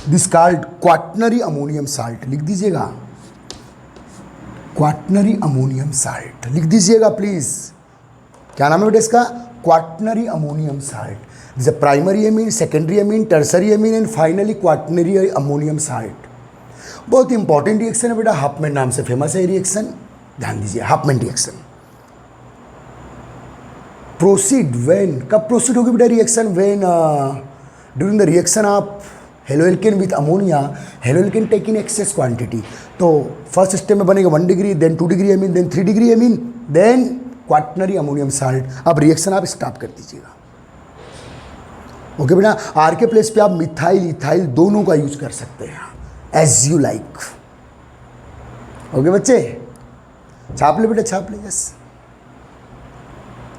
This called quaternary ammonium salt, लिख दीजिएगा, क्वाटनरी अमोनियम साल्ट लिख दीजिएगा प्लीज। क्या नाम है बेटा इसका? Quaternary ammonium salt. जैसे primary amine, secondary amine, tertiary amine and finally quaternary ammonium salt. बहुत इंपॉर्टेंट रिएक्शन है बेटा, हाफमैन नाम से फेमस है रिएक्शन, ध्यान दीजिए, हाफमैन रिएक्शन। प्रोसीड व्हेन, कब प्रोसीड होगी बेटा reaction? When during the reaction of haloalkane with ammonia, haloalkane take in excess quantity. तो फर्स्ट स्टेप में बनेगा 1 degree, then 2 degree amine, then 3 degree amine, then quaternary ammonium salt. अब reaction आप stop कर दीजिएगा। Okay बेटा, R के place पे आप मिथाइल इथाइल दोनों का यूज कर सकते हैं, एज यू लाइक। ओके बच्चे, छाप ले बेटा, छाप ले, यस।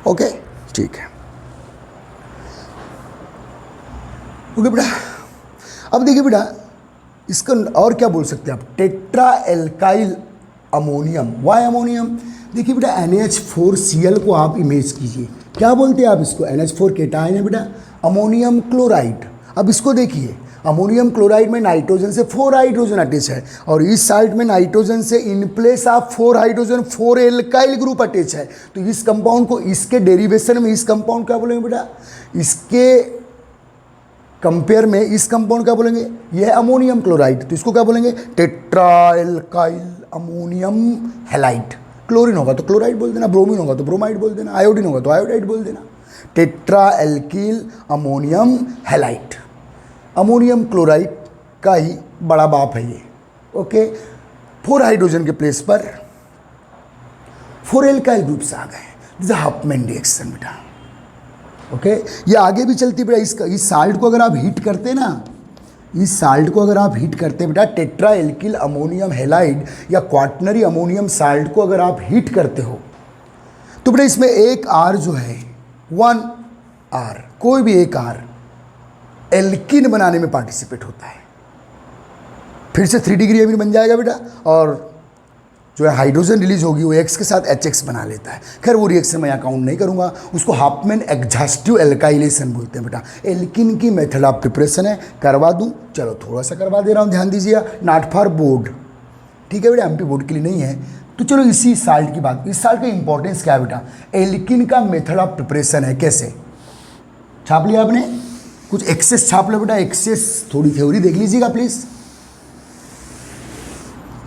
ओके, ठीक है। ओके बेटा, अब देखिए बेटा, इसका और क्या बोल सकते हैं आप? Tetra alkyl ammonium. Why ammonium? देखिए बेटा, NH4Cl को आप इमेज कीजिए, क्या बोलते हैं आप इसको? NH4 केटायन है बेटा, अमोनियम क्लोराइड। अब इसको देखिए, अमोनियम क्लोराइड में नाइट्रोजन से 4 हाइड्रोजन अटैच है और इस साइड में नाइट्रोजन से इन place of 4 hydrogen 4 alkyl group attach है। तो इस कंपाउंड को, इसके डेरिवेशन में इस कंपाउंड क्या बोलेंगे बेटा? इसके कंपेयर में इस कंपाउंड क्या बोलेंगे? यह है अमोनियम क्लोराइड, तो इसको क्या बोलेंगे? Tetra alkyl ammonium halide. Chlorine होगा तो क्लोराइड बोल देना, ब्रोमीन होगा तो ब्रोमाइड बोल देना, आयोडीन होगा तो आयोडाइड बोल देना। Tetra alkyl ammonium halide, ammonium chloride का ही बड़ा बाप है ये। ओके, 4 हाइड्रोजन के प्लेस पर 4 एल्काइल ग्रुप्स आ गए, दिस इज हाफमैन रिएक्शन बेटा। ओके, ये आगे भी चलती बेटा। इस साल्ट को अगर आप हीट करते ना, इस साल्ट को अगर आप हीट करते बेटा, टेट्रा एल्किल अमोनियम हैलाइड या क्वाटनरी अमोनियम साल्ट को अगर आप हीट करते हो तो बेटा इसमें एक R जो है 1R, कोई भी एक R एल्किन बनाने में पार्टिसिपेट होता है। फिर से 3 डिग्री एमीन बन जाएगा बेटा, और जो है हाइड्रोजन रिलीज होगी वो X के साथ HX बना लेता है। खैर वो रिएक्शन मैं यहाँ काउंट नहीं करूँगा, उसको हाफमैन एग्जॉस्टिव एल्काइलेशन बोलते हैं बेटा। एल्किन की मेथड ऑफ प्रिपरेशन है, करवा दूँ? चलो थोड़ा सा करवा दे रहा हूँ, ध्यान दीजिएगा, नॉट फॉर बोर्ड, ठीक है बेटा, MP बोर्ड के लिए नहीं है। तो चलो इसी साल्ट की बात, इस साल्ट का इंपॉर्टेंस क्या है बेटा? एल्किन का मेथड ऑफ प्रिपरेशन है, कैसे? छाप लिया आपने? कुछ एक्सेस छाप लो बेटा, एक्सेस थोड़ी थ्योरी देख लीजिएगा प्लीज।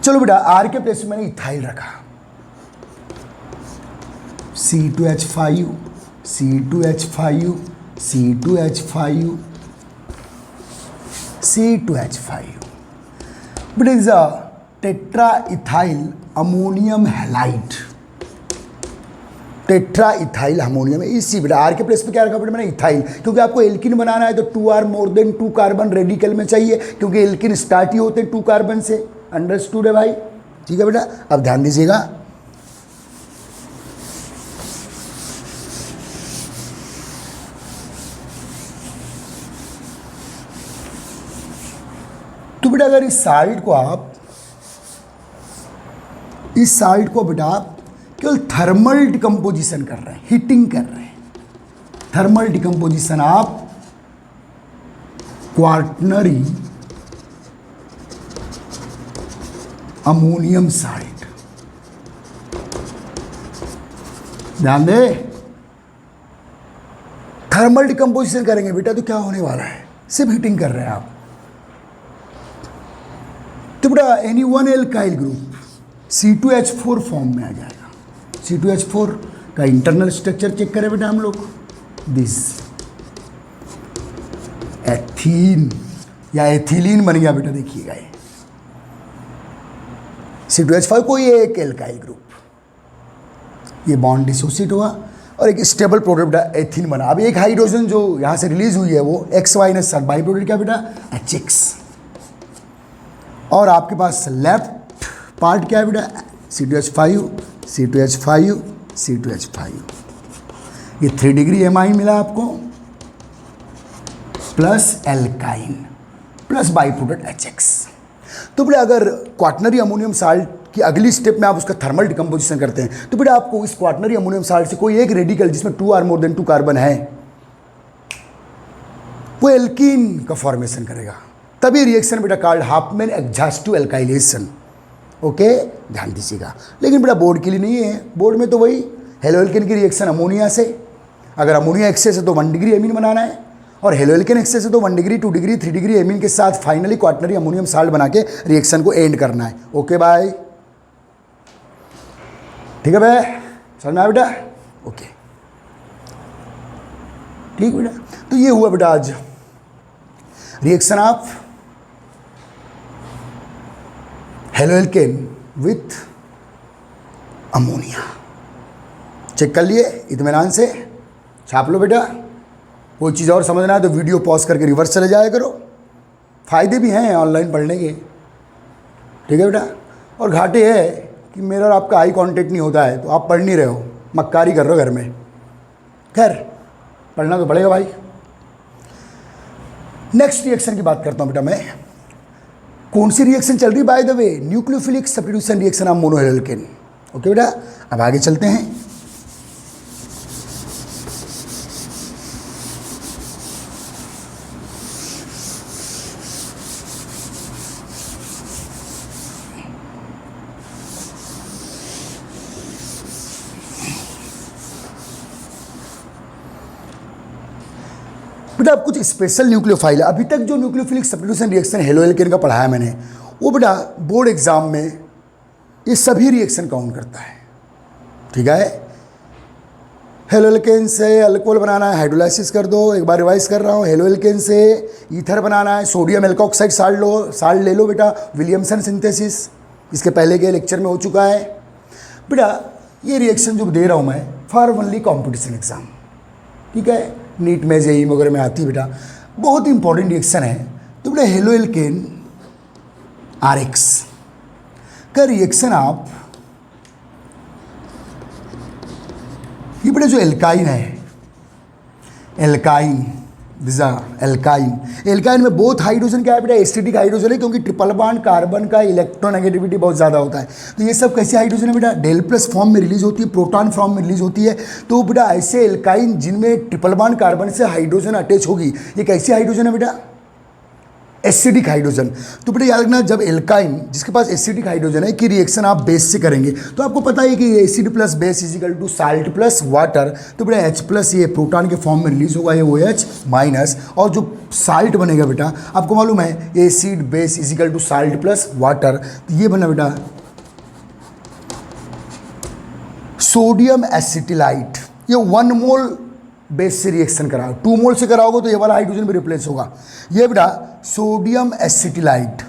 चलो बेटा आर के प्लेस में मैंने इथाइल रखा, C2H5 C2H5 C2H5 C2H5, but it is a tetraethyl ammonium halide, tetra ethyl ammonium. इसी बेटा आर के प्लेस पे क्या रखा बेटा मैंने इथाइल, क्योंकि आपको एल्किन बनाना है तो 2R more than 2 carbon radical में चाहिए, क्योंकि एल्किन स्टार्ट ही होते हैं 2 कार्बन से। अंडरस्टूड है भाई? ठीक है बेटा, अब ध्यान दीजिएगा। तो बेटा अगर इस साल्ट को बेटा आप केवल थर्मल डिकम्पोजिशन कर रहे हैं, हीटिंग कर रहे हैं, थर्मल डिकम्पोजिशन आप क्वार्टनरी अमोनियम साल्ट, ध्यान दे, थर्मल डिकम्पोजिशन करेंगे बेटा तो क्या होने वाला है, सिर्फ हीटिंग कर रहे हैं आप। तो बेटा any one alkyl group C2H4 form में आ जाएगा। C2H4 का इंटरनल स्ट्रक्चर चेक करें बेटा हम लोग, दिस एथीन या एथिलीन बन गया बेटा, देखिएगा ये C2H5 कोई एक एल्काइल ग्रुप, ये बॉन्ड डिसोसिएट हुआ और एक स्टेबल प्रोडक्ट बेटा एथीन बना। अब एक हाइड्रोजन जो यहाँ से रिलीज हुई है वो X- बाई प्रोडक्ट क्या बेटा HX, और आपके पास लेफ्ट पार्ट क्या है बेटा C2H5 C2H5 C2H5, ये 3 डिग्री एमाइन मिला आपको, plus alkyne plus by product HX। तो बेटा अगर क्वाटनरी अमोनियम साल्ट की अगली स्टेप में आप उसका थर्मल डिकम्पोजिशन करते हैं तो बेटा आपको इस क्वाटनरी अमोनियम साल्ट से कोई एक रेडिकल जिसमें 2R मोर देन 2 कार्बन है वो एल्कीन का फॉर्मेशन करेगा, तभी रिएक्शन बेटा called Hopman exhaustive alkylation. Okay, ध्यान दीजिएगा। लेकिन बेटा बोर्ड के लिए नहीं है, बोर्ड में तो वही हेलो एल्केन की रिएक्शन अमोनिया से, अगर अमोनिया एक्सेस है तो 1 डिग्री एमीन बनाना है, और हेलो एल्केन एक्सेस है तो 1 डिग्री 2 डिग्री 3 डिग्री एमीन के साथ फाइनली क्वाटनरी अमोनियम साल्ट बना के रिएक्शन को एंड करना है। ओके बाय, ठीक है भाई, समझ में आया बेटा? ओके ठीक बेटा, तो ये हुआ बेटा आज reaction of haloalkane with ammonia. Check कर लिए इत्मीनान से, छाप लो बेटा। कोई चीज़ और समझना है तो वीडियो पॉज करके रिवर्स चले जाया करो, फ़ायदे भी हैं ऑनलाइन पढ़ने के, ठीक है बेटा। और घाटे है कि मेरा और आपका आई कांटेक्ट नहीं होता है तो आप पढ़ नहीं रहे हो, मक्कारी कर रहे हो घर में। खैर पढ़ना तो पड़ेगा भाई। नेक्स्ट रिएक्शन की बात करता हूँ बेटा मैं। कौन सी रिएक्शन चल रही by the way? Nucleophilic substitution reaction of monohaloalkane. Okay बेटा, अब आगे चलते हैं। बेटा अब कुछ स्पेशल न्यूक्लियोफाइल है। अभी तक जो nucleophilic substitution reaction halo alkane का पढ़ाया मैंने, वो बेटा बोर्ड एग्जाम में ये सभी रिएक्शन काउंट करता है, ठीक है। हेलो एल्केन से अल्कोहल बनाना है, हाइड्रोलाइसिस कर दो। एक बार रिवाइज कर रहा हूँ, हेलो एल्केन से ईथर बनाना है, सोडियम एल्कोक्साइड साल्ट ले लो बेटा, विलियमसन सिंथेसिस, इसके पहले के लेक्चर में हो चुका है बेटा। ये रिएक्शन जो दे रहा हूँ मैं फॉर ओनली कॉम्पिटिशन एग्जाम, ठीक है, नीट में जेई वगैरह में आती है बेटा, बहुत ही इंपॉर्टेंट रिएक्शन है। तो बेटा हेलो एल्केन RX का रिएक्शन आप, ये बेटा जो एल्काइन है, एल्काइन एल्काइन में बोथ हाइड्रोजन क्या है बेटा? एसिडिक हाइड्रोजन है, क्योंकि ट्रिपल बॉन्ड कार्बन का इलेक्ट्रोनेगेटिविटी बहुत ज़्यादा होता है। तो ये सब कैसे हाइड्रोजन है बेटा? डेल प्लस फॉर्म में रिलीज होती है, प्रोटॉन फॉर्म में रिलीज होती है। तो बेटा ऐसे एल्काइन जिनमें ट्रिपल बॉन्ड कार्बन से हाइड्रोजन अटैच होगी, ये कैसी हाइड्रोजन है बेटा? Acidic hydrogen. तो बेटा याद रखना, जब एल्काइन जिसके पास एसिडिक हाइड्रोजन है कि रिएक्शन आप बेस से करेंगे, तो आपको पता है कि acid plus base equal to salt plus water. तो बेटा H प्लस ये प्रोटॉन के फॉर्म में रिलीज होगा, ये OH माइनस, और जो साल्ट बनेगा बेटा आपको मालूम है acid base equal to salt plus water. तो ये बना बेटा सोडियम एसिटिलाइट। ये 1 मोल बेस से रिएक्शन कराओ, 2 मोल से कराओगे तो ये वाला हाइड्रोजन भी रिप्लेस होगा। ये बेटा सोडियम एसिटिलाइट,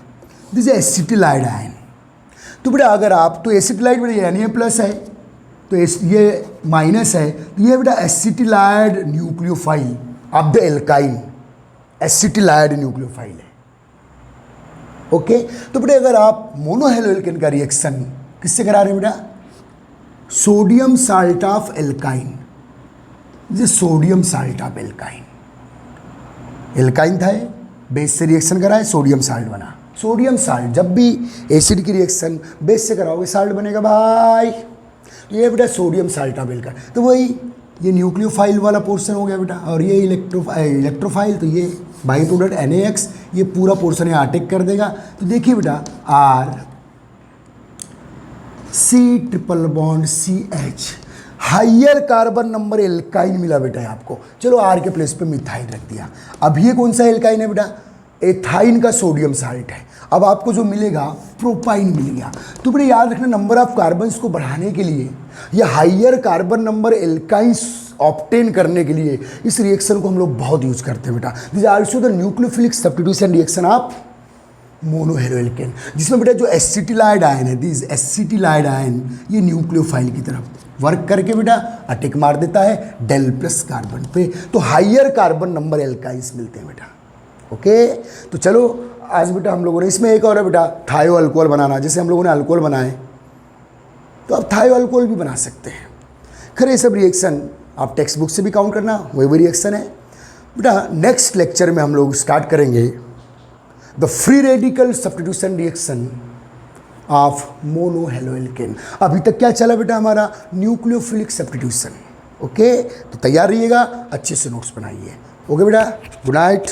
दिस एसिटिलाइड आयन। तो बेटा अगर आप तो एसिटिलाइड बेटा Na प्लस है, तो ये माइनस है, तो ये बेटा acetylide nucleophile of the alkyne, acetylide nucleophile है। ओके, तो बेटा अगर आप मोनोहेलोएल्केन का रिएक्शन किससे करा रहे हैं बेटा, sodium salt of alkyne, sodium salt of alkyne. Alkyne था, बेस से रिएक्शन कराए सोडियम साल्ट बना। सोडियम साल्ट, जब भी एसिड की रिएक्शन बेस से कराओगे साल्ट बनेगा भाई। तो ये बेटा सोडियम साल्ट ऑफ एल्काइन, तो वही ये न्यूक्लियोफाइल वाला पोर्शन हो गया बेटा, और ये इलेक्ट्रोफाइल, तो ये बाई प्रोडक्ट NaX, ये पूरा पोर्शन यहाँ अटैक कर देगा। तो देखिए बेटा RC triple bond CH, higher carbon number alkyne मिला बेटा है आपको। चलो R के प्लेस पे मिथाइल रख दिया। अब ये कौन सा एल्काइन है बेटा, एथाइन का सोडियम साल्ट है। अब आपको जो मिलेगा प्रोपाइन मिल गया। तो बेटा याद रखना, नंबर ऑफ कार्बन्स को बढ़ाने के लिए या higher carbon number alkynes obtain करने के लिए इस रिएक्शन को हम लोग बहुत यूज करते हैं बेटा। This also the nucleophilic substitution reaction of monohaloalkane, जिसमें बेटा जो एसिटिलाइड आयन है, दिस एसिटिलाइड आयन ये न्यूक्लियोफाइल की तरफ वर्क करके बेटा अटैक मार देता है डेल प्लस कार्बन पे। तो हाइयर कार्बन नंबर एल्काइंस मिलते हैं बेटा। ओके, तो चलो आज बेटा हम लोगों ने इसमें एक और है बेटा थायो अल्कोहल बनाना। जैसे हम लोगों ने अल्कोहल बनाए तो आप थायो अल्कोहल भी बना सकते हैं। खैर ये सब रिएक्शन आप टेक्स्ट बुक से भी काउंट करना, वही भी रिएक्शन है बेटा। नेक्स्ट लेक्चर में हम लोग स्टार्ट करेंगे the free radical substitution reaction of monohaloalkane. अभी तक क्या चला बेटा हमारा, न्यूक्लियोफिलिक सब्स्टिट्यूशन। ओके, तो तैयार रहिएगा, अच्छे से नोट्स बनाइए। ओके बेटा, गुड नाइट।